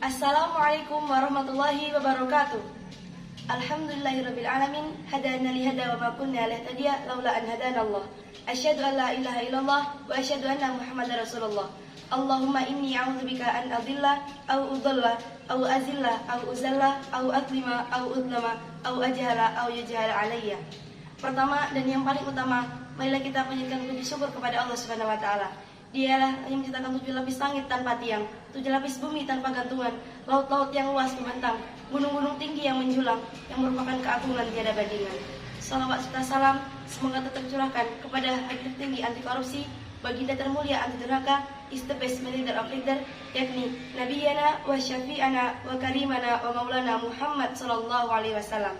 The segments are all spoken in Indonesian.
Assalamualaikum warahmatullahi wabarakatuh. Alhamdulillahirabbil alamin, hadana li hada wa ma kunna linahtadiya laula an hadanallah. Asyhadu an la ilaha illallah wa asyhadu anna Muhammadar Rasulullah. Allahumma inni a'udzubika an adilla aw udalla aw azilla aw uzalla aw adlima aw udlama aw ajhala aw yujhala alayya. Pertama dan yang paling utama, marilah kita panjatkan puji syukur kepada Allah Subhanahu wa taala. Dialah yang menciptakan 7 lapis langit tanpa tiang, 7 lapis bumi tanpa gantungan, laut-laut yang luas membentang, gunung-gunung tinggi yang menjulang, yang merupakan keagungan tiada bandingan. Salawat serta salam semoga tetap curahkan kepada hakim tinggi anti korupsi, baginda termulia anti durhaka, is the best leader of leader, yakni Nabiyana wa Syafi'ana wa Karimana wa Maulana Muhammad sallallahu alaihi wasallam.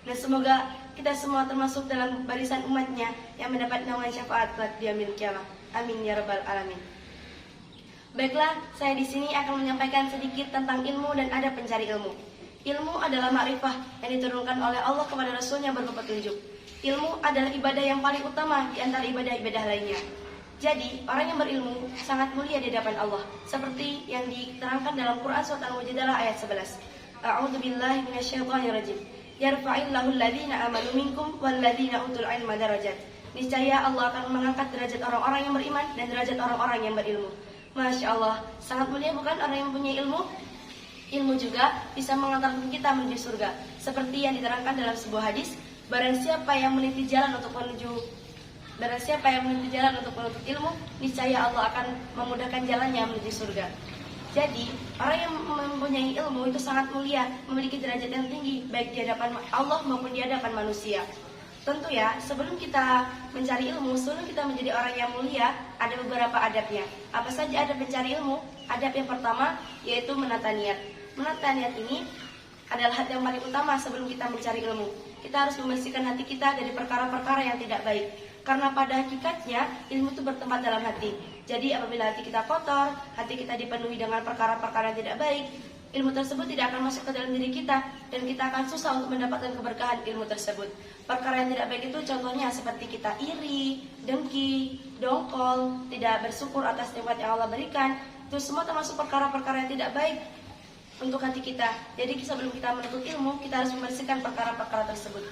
Dan semoga kita semua termasuk dalam barisan umatnya yang mendapat naungan syafaat kelak di yaumil qiyamah. Amin ya rabbal alamin. Baiklah, saya di sini akan menyampaikan sedikit tentang ilmu dan adab pencari ilmu. Ilmu adalah ma'rifah yang diturunkan oleh Allah kepada Rasul-Nya berupa petunjuk. Ilmu adalah ibadah yang paling utama di antara ibadah-ibadah lainnya. Jadi, orang yang berilmu sangat mulia di hadapan Allah, seperti yang diterangkan dalam Quran surat Al-Mujadalah ayat 11. A'udzu billahi minasyaitonir rajim. Yarfa'illahu alladhina amanu minkum walladzina utul ilma darajat. Niscaya Allah akan mengangkat derajat orang-orang yang beriman dan derajat orang-orang yang berilmu. Masya Allah, sangat mulia bukan orang yang punya ilmu? Ilmu juga bisa mengantarkan kita menuju surga. Seperti yang diterangkan dalam sebuah hadis, barang siapa yang meniti jalan untuk menuntut ilmu, niscaya Allah akan memudahkan jalannya menuju surga. Jadi, orang yang mempunyai ilmu itu sangat mulia, memiliki derajat yang tinggi, baik di hadapan Allah maupun di hadapan manusia. Tentu ya, sebelum kita mencari ilmu, sebelum kita menjadi orang yang mulia, ada beberapa adabnya. Apa saja adab mencari ilmu? Adab yang pertama, yaitu menata niat. Menata niat ini adalah hal yang paling utama sebelum kita mencari ilmu. Kita harus membersihkan hati kita dari perkara-perkara yang tidak baik. Karena pada hakikatnya, ilmu itu bertempat dalam hati. Jadi apabila hati kita kotor, hati kita dipenuhi dengan perkara-perkara yang tidak baik, ilmu tersebut tidak akan masuk ke dalam diri kita, dan kita akan susah untuk mendapatkan keberkahan ilmu tersebut. Perkara yang tidak baik itu contohnya seperti kita iri, dengki, dongkol, tidak bersyukur atas nikmat yang Allah berikan. Itu semua termasuk perkara-perkara yang tidak baik untuk hati kita. Jadi sebelum kita menuntut ilmu, kita harus membersihkan perkara-perkara tersebut.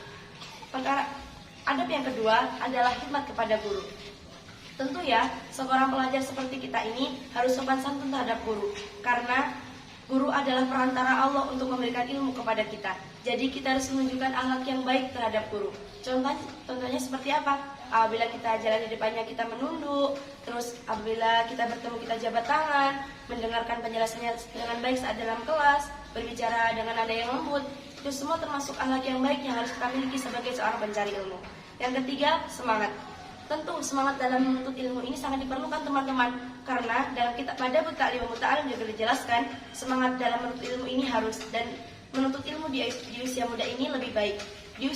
Adab yang kedua adalah khidmat kepada guru. Tentu ya, seorang pelajar seperti kita ini harus sopan santun terhadap guru, karena guru adalah perantara Allah untuk memberikan ilmu kepada kita. Jadi kita harus menunjukkan akhlak yang baik terhadap guru. Contohnya seperti apa? Apabila kita jalan di depannya kita menunduk, terus apabila kita bertemu kita jabat tangan, mendengarkan penjelasannya dengan baik saat dalam kelas, berbicara dengan nada yang lembut. Itu semua termasuk akhlak yang baik yang harus kita miliki sebagai seorang pencari ilmu. Yang ketiga, semangat. Tentu semangat dalam menuntut ilmu ini sangat diperlukan teman-teman, karena dalam kitab Adabut Ta'lim wa Ta'allum juga dijelaskan semangat dalam menuntut ilmu ini harus, dan menuntut ilmu di usia muda ini lebih baik. Di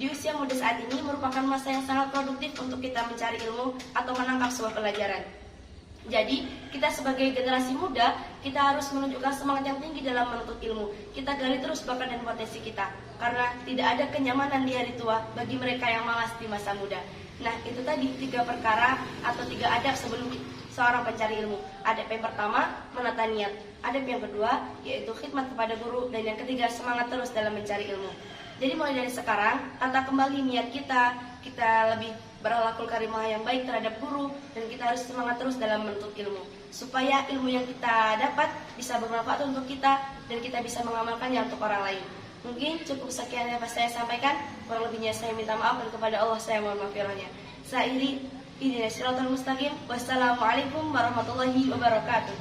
usia muda saat ini merupakan masa yang sangat produktif untuk kita mencari ilmu atau menangkap sebuah pelajaran. Jadi, kita sebagai generasi muda, kita harus menunjukkan semangat yang tinggi dalam menuntut ilmu. Kita gali terus bakat dan potensi kita, karena tidak ada kenyamanan di hari tua bagi mereka yang malas di masa muda. Nah, itu tadi 3 perkara atau 3 adab sebelum seorang pencari ilmu. Adab yang pertama, menata niat. Adab yang kedua, yaitu khidmat kepada guru. Dan yang ketiga, semangat terus dalam mencari ilmu. Jadi mulai dari sekarang, tata kembali niat kita lebih berakhlakul karimah yang baik terhadap guru, dan kita harus semangat terus dalam menuntut ilmu, supaya ilmu yang kita dapat bisa bermanfaat untuk kita, dan kita bisa mengamalkannya untuk orang lain. Mungkin cukup sekian yang saya sampaikan, kurang lebihnya saya minta maaf, dan kepada Allah saya mohon maghfirahnya. Saya ihdinas siratal mustaqim. Wassalamualaikum warahmatullahi wabarakatuh.